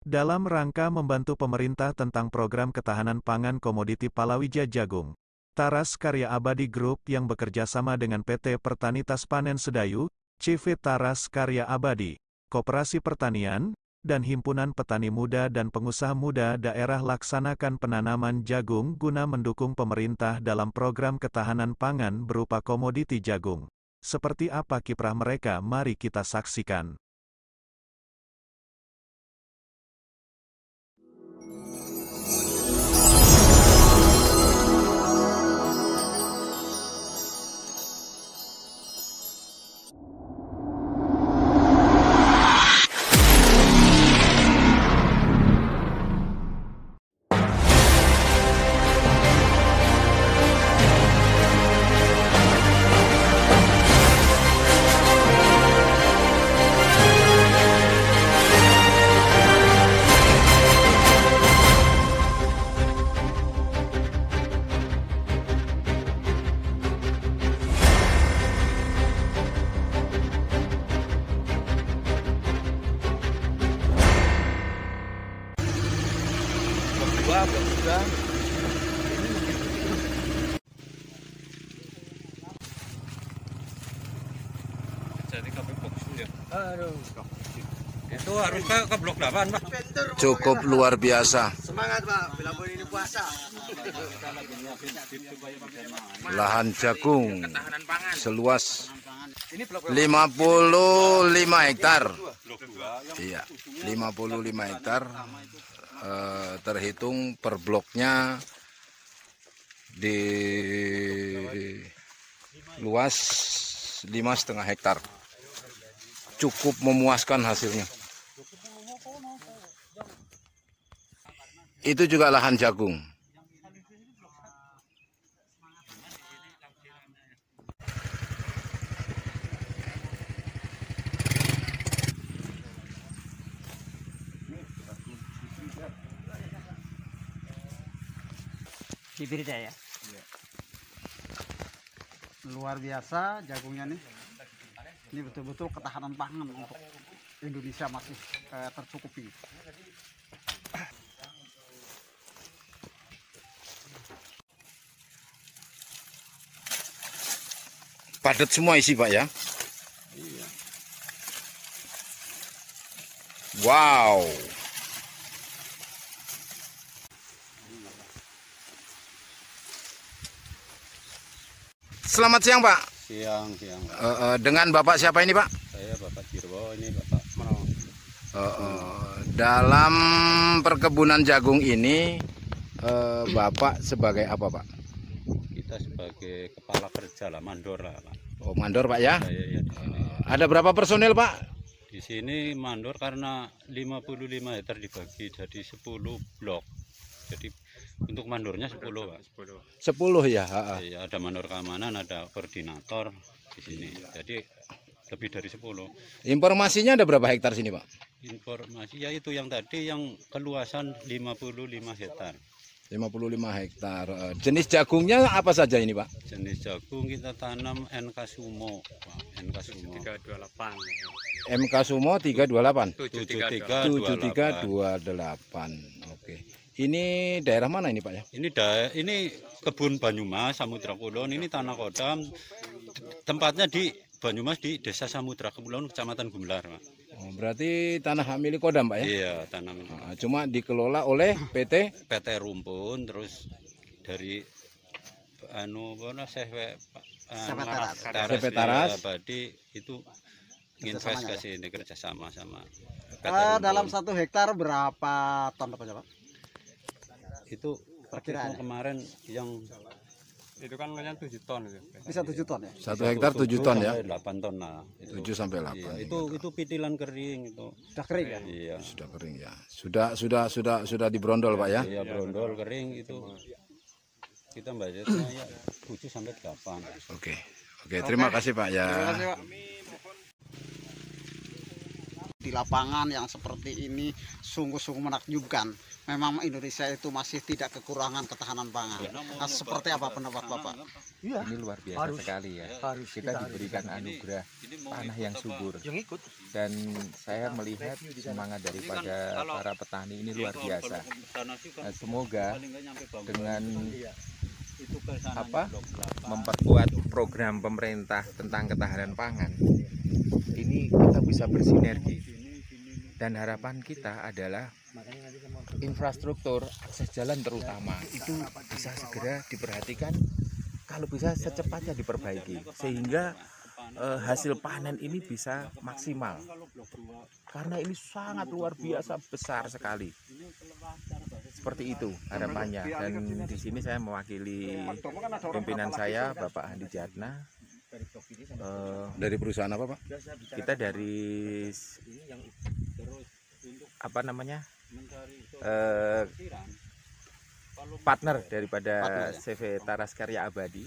Dalam rangka membantu pemerintah tentang program ketahanan pangan komoditi palawija jagung, Taras Karya Abadi Group yang bekerja sama dengan PT Pertanitas Panen Sedayu, CV Taras Karya Abadi, Koperasi Pertanian, dan Himpunan Petani Muda dan Pengusaha Muda Daerah laksanakan penanaman jagung guna mendukung pemerintah dalam program ketahanan pangan berupa komoditi jagung. Seperti apa kiprah mereka? Mari kita saksikan. Jadi kami fokus ya. Aduh. Itu harus ke blok 8, Pak. Cukup luar biasa. Semangat, Pak. Bila boleh ini puasa. Lahan jagung seluas 55 hektar. Iya, 55 hektar. Terhitung per bloknya di luas 5,5 hektar. Cukup memuaskan hasilnya. Itu juga lahan jagung. Cibirita ya. Luar biasa jagungnya nih. Ini betul-betul ketahanan pangan untuk Indonesia masih tercukupi. Padat semua isi, Pak ya. Iya. Wow. Selamat siang, Pak. Siang. Dengan Bapak siapa ini, Pak? Saya Bapak Jirwo, ini Bapak Meno. Dalam perkebunan jagung ini, Bapak sebagai apa, Pak? Kita sebagai kepala kerja lah, mandor lah, Pak. Oh, mandor, Pak ya? Saya di sini. Ada berapa personil, Pak? Di sini mandor karena 55 hektar dibagi jadi 10 blok. Jadi untuk mandornya 10, Pak. 10 ya. Iya, ada mandor keamanan, ada koordinator di sini. Jadi lebih dari 10. Informasinya ada berapa hektar sini, Pak? Informasi ya itu yang tadi yang keluasan 55 hektar. 55 hektar. Jenis jagungnya apa saja ini, Pak? Jenis jagung kita tanam NK Sumo, Pak. NK Sumo 328. MK Sumo 328. 7328. 7328. Oke. Ini daerah mana ini, Pak ya? Ini kebun Banyumas Samudra Kulon, ini tanah kodam. Tempatnya di Banyumas di Desa Samudra Kulon, Kecamatan Gumelar, Pak. Oh, berarti tanah milik Kodam, Pak ya? Iya, tanah milik. Cuma dikelola oleh PT Rumpun, terus dari Taras. Abadi itu invest ke sini kerjasama sama Dalam 1 hektar berapa ton apa, Pak? itu Perkiraan kemarin yang Itu kan kayaknya 7 ton gitu. Bisa 7 ton ya? 1 hektar 7 ton ya? 8 ton lah. 7 sampai 8. Iya, itu pitilan kering itu. Sudah kering ya? Iya. Sudah kering ya. Sudah dibrondol, Pak ya? Iya, brondol kering itu. Kita budgetnya ya 7 sampai 8. Oke, terima kasih, Pak ya. Terima kasih, Pak. Di di lapangan yang seperti ini sungguh-sungguh menakjubkan. Memang Indonesia itu masih tidak kekurangan ketahanan pangan. Nah, seperti apa pendapat Bapak? Ini luar biasa sekali ya. Kita diberikan anugerah tanah yang subur. Dan saya melihat semangat daripada para petani ini luar biasa. Nah, semoga dengan memperkuat program pemerintah tentang ketahanan pangan, ini kita bisa bersinergi. Dan harapan kita adalah infrastruktur akses jalan terutama itu bisa segera diperhatikan, kalau bisa secepatnya diperbaiki sehingga hasil panen ini bisa maksimal, karena ini sangat luar biasa besar sekali. Seperti itu harapannya. Dan di sini saya mewakili pimpinan saya, Bapak Andi Jatna. Dari perusahaan apa, Pak? Kita dari partner daripada CV Taras Karya Abadi.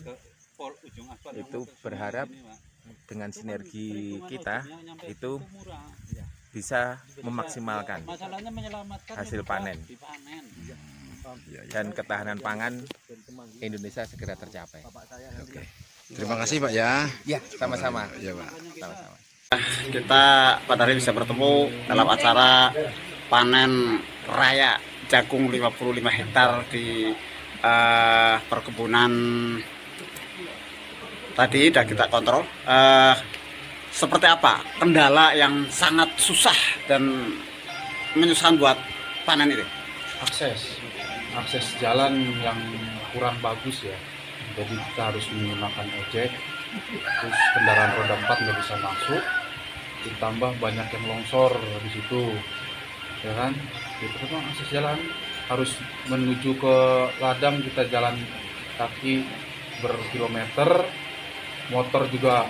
Itu berharap dengan sinergi kita itu bisa memaksimalkan hasil panen dan ketahanan pangan Indonesia segera tercapai. Oke. Terima kasih Pak ya. Ya, sama-sama. Ya Pak. Sama-sama. Kita pada hari bisa bertemu dalam acara panen raya jagung 55 hektar di perkebunan tadi sudah kita kontrol. Seperti apa kendala yang sangat susah dan menyusahkan buat panen ini? Akses jalan yang kurang bagus ya, jadi kita harus menggunakan ojek, terus kendaraan roda 4 nggak bisa masuk, ditambah banyak yang longsor di situ, ya kan? Itu kan akses jalan harus menuju ke ladang, kita jalan kaki berkilometer, motor juga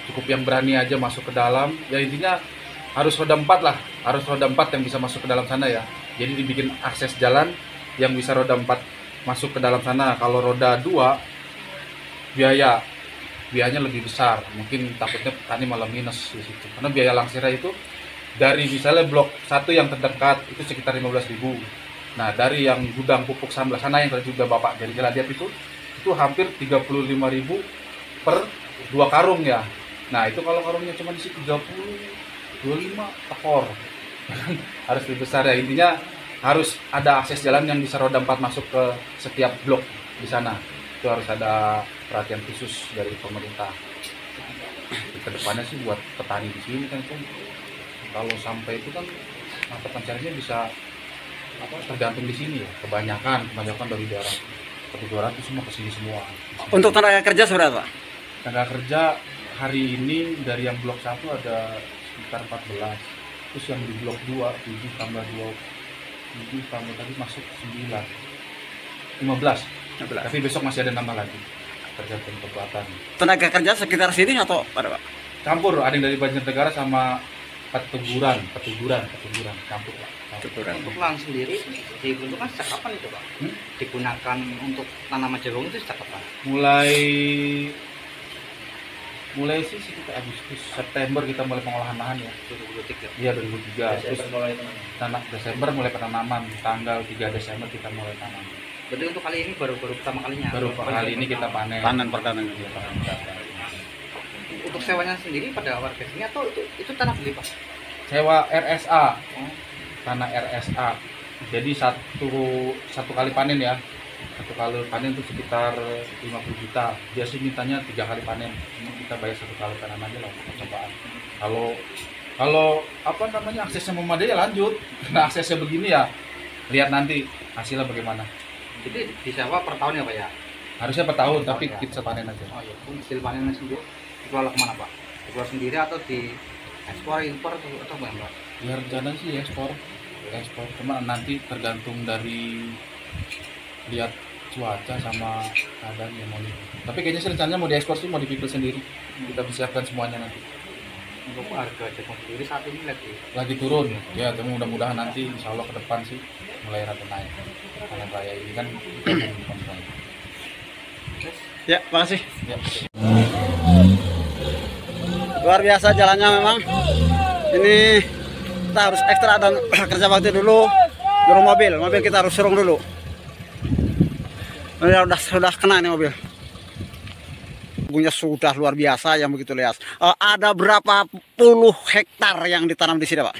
cukup yang berani aja masuk ke dalam. Ya intinya harus roda 4 lah, harus roda 4 yang bisa masuk ke dalam sana ya. Jadi dibikin akses jalan yang bisa roda 4 masuk ke dalam sana. Kalau roda 2 biayanya lebih besar, mungkin takutnya petani malah minus di situ. Karena biaya langsirnya itu dari misalnya blok 1 yang terdekat itu sekitar 15.000. Nah, dari yang gudang pupuk Samblas sana yang tadi juga Bapak jadi lihat itu hampir 35.000 per 2 karung ya. Nah, itu kalau karungnya cuma isi 30, 25 tekor. Harus lebih besar ya. Intinya harus ada akses jalan yang bisa roda 4 masuk ke setiap blok di sana. Itu harus ada perhatian khusus dari pemerintah. Ke depannya sih buat petani di sini kan, kalau sampai itu kan mata pencariannya bisa tergantung di sini ya. Kebanyakan dari daerah 200 semua ke sini semua. Untuk tenaga kerja seberapa? Tenaga kerja hari ini dari yang blok 1 ada sekitar 14. Terus yang di blok 2 7 tambah 7 tambah tadi masuk 9. 15. Tapi besok masih ada nambah lagi. Tergantung kekuatan. Tenaga kerja sekitar sini atau pada Pak? Campur, ada yang dari Banjarnegara sama Petuguran campur Pak. Untuk lahan sendiri dibentukkan sejak kapan itu Pak? Digunakan untuk tanaman jagung itu sejak kapan? Mulai sih sekitar Agustus, September kita mulai pengolahan lahan ya. 2023. Iya 2003. Terus Desember mulai penanaman, tanggal 3 Desember kita mulai tanam. Berarti untuk kali ini baru pertama kalinya. Baru kali ini kita panen. Panen perdana. Untuk sewanya sendiri pada warga sini atau itu tanah beli Pak? Sewa RSA. Tanah RSA. Jadi satu kali panen ya. Satu kali panen itu sekitar 50 juta. Dia sih mintanya 3 kali panen. Kita bayar 1 kali panen aja lah percobaan. Kalau aksesnya memadai ya lanjut. Nah aksesnya begini ya lihat nanti hasilnya bagaimana. Jadi disewa per tahun ya Pak ya? Harusnya per tahun tapi kita panen aja. Oh iya. Hasil panennya sendiri dikelola kemana Pak? Dikelola sendiri atau di ekspor, impor atau bagaimana? Ya rencana sih ekspor. Cuma nanti tergantung dari lihat cuaca sama keadaan yang mau. Tapi kayaknya sih rencananya mau diekspor sih, mau dipikul sendiri. Kita persiapkan semuanya nanti. Untuk harga jagung sendiri saat ini lagi turun. Ya, mudah-mudahan nanti insya Allah ke depan sih mulai rata naik. Panen raya ini kan Ya, makasih. Ya. Luar biasa jalannya memang. Ini kita harus ekstra dan kerja bakti dulu. Dorong mobil kita harus serong dulu. Ini sudah kena nih mobil. Punya sudah luar biasa yang begitu luas. Ada berapa puluh hektar yang ditanam di sini, Pak?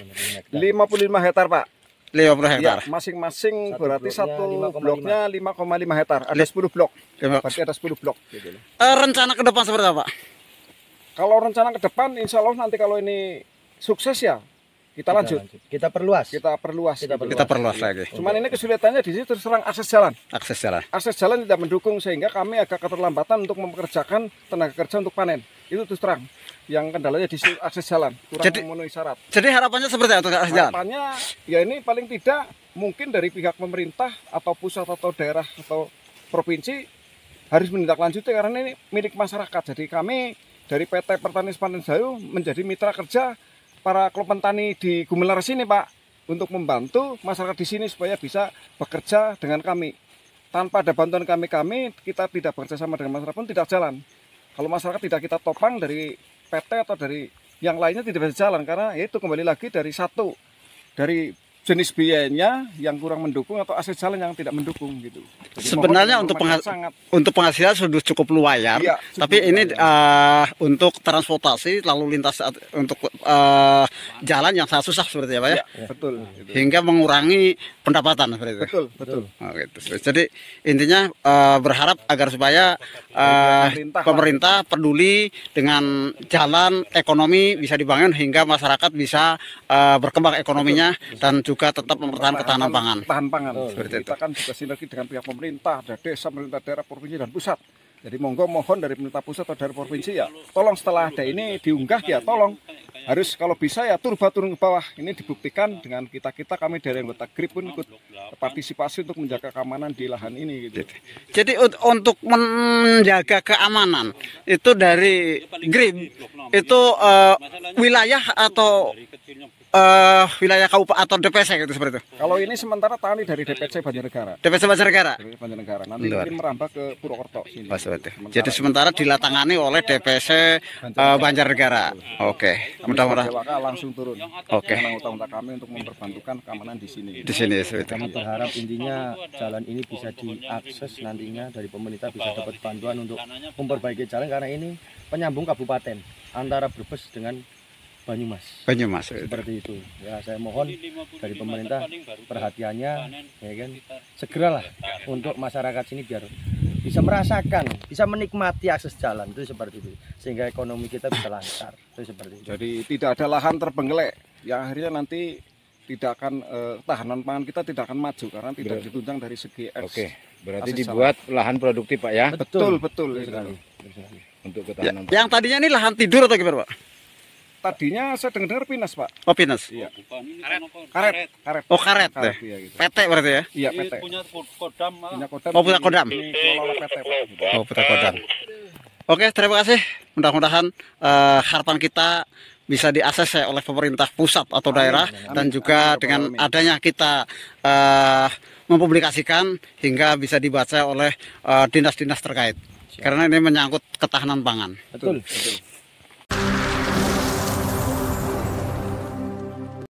55 hektar, Pak. 50 hektar. Ya, masing-masing berarti satu bloknya 5,5 hektar. Ada 10 blok. Berarti ada 10 blok. Gitu. Rencana ke depan seperti apa, Pak? Kalau rencana ke depan, insya Allah nanti kalau ini sukses ya, kita lanjut. Kita perluas. Kita perluas lagi. Cuman ini kesulitannya di sini terus terang akses jalan. Akses jalan tidak mendukung sehingga kami agak keterlambatan untuk mempekerjakan tenaga kerja untuk panen. Itu terus terang. Yang kendalanya di akses jalan, kurang memenuhi syarat. Jadi harapannya seperti apa akses jalan? Harapannya ya ini paling tidak mungkin dari pihak pemerintah atau pusat atau daerah atau provinsi harus menindaklanjuti karena ini milik masyarakat. Jadi kami dari PT Pertanian Panen Sedayu menjadi mitra kerja para kelompok tani di Gumelar sini, Pak, untuk membantu masyarakat di sini supaya bisa bekerja dengan kami. Tanpa ada bantuan kami kita tidak bekerja sama dengan masyarakat pun tidak jalan. Kalau masyarakat tidak kita topang dari PT atau dari yang lainnya tidak bisa jalan karena itu kembali lagi dari dari jenis biayanya yang kurang mendukung atau akses jalan yang tidak mendukung gitu. Jadi sebenarnya untuk penghasilan sudah cukup lumayan, iya, tapi ini untuk transportasi lalu lintas untuk jalan yang sangat susah seperti apa ya? Ya, betul. Hingga mengurangi pendapatan seperti itu. Betul. Oh, gitu. Jadi intinya berharap agar supaya pemerintah peduli dengan jalan ekonomi bisa dibangun hingga masyarakat bisa berkembang ekonominya dan juga tetap mempertahankan ketahanan pangan. Seperti kita kan juga sinergi dengan pihak pemerintah, ada desa, pemerintah daerah, provinsi dan pusat. Jadi monggo mohon dari pemerintah pusat atau dari provinsi ya, tolong setelah ada ini diunggah ya, tolong harus kalau bisa ya turun ke bawah. Ini dibuktikan dengan kami dari anggota GRIP pun ikut partisipasi untuk menjaga keamanan di lahan ini gitu. Jadi untuk menjaga keamanan itu dari GRIP itu wilayah atau wilayah kabupaten atau DPC gitu seperti itu. Kalau ini sementara tani dari DPC Banjarnegara. Nanti mungkin merambah ke Purwokerto sini. Jadi sementara dilatangani oleh DPC Banjarnegara. Oke. Mudah-mudahan langsung turun. Oke. Anggota kami untuk memperbantukan keamanan di sini. Kami berharap intinya jalan ini bisa diakses nantinya dari pemerintah bisa dapat bantuan untuk memperbaiki jalan karena ini penyambung kabupaten antara Brebes dengan Banyumas. Seperti itu. Ya saya mohon dari pemerintah perhatiannya ya kan segeralah untuk masyarakat sini biar bisa merasakan, bisa menikmati akses jalan itu seperti itu. Sehingga ekonomi kita bisa lancar. Itu seperti itu. Jadi tidak ada lahan terbengkelek yang akhirnya nanti tidak akan tahanan pangan kita tidak akan maju karena tidak ditunjang dari segi berarti dibuat lahan produktif, Pak ya. Betul. Untuk ketahanan. Yang tadinya ini lahan tidur atau gimana, Pak? Tadinya saya dengar pinus, Pak. Oh, pinus. Iya. Karet. Karet. Oh, karet deh. Iya, gitu. PT berarti ya? Iya, PT. Punya Kodam. Oh, punya Kodam. Ini kelola oleh PT, Pak. Oh, punya Kodam. Oke, terima kasih. Mudah-mudahan harapan kita bisa diakses oleh pemerintah pusat atau daerah dan juga dengan adanya kita mempublikasikan hingga bisa dibaca oleh dinas-dinas terkait. Karena ini menyangkut ketahanan pangan. Betul.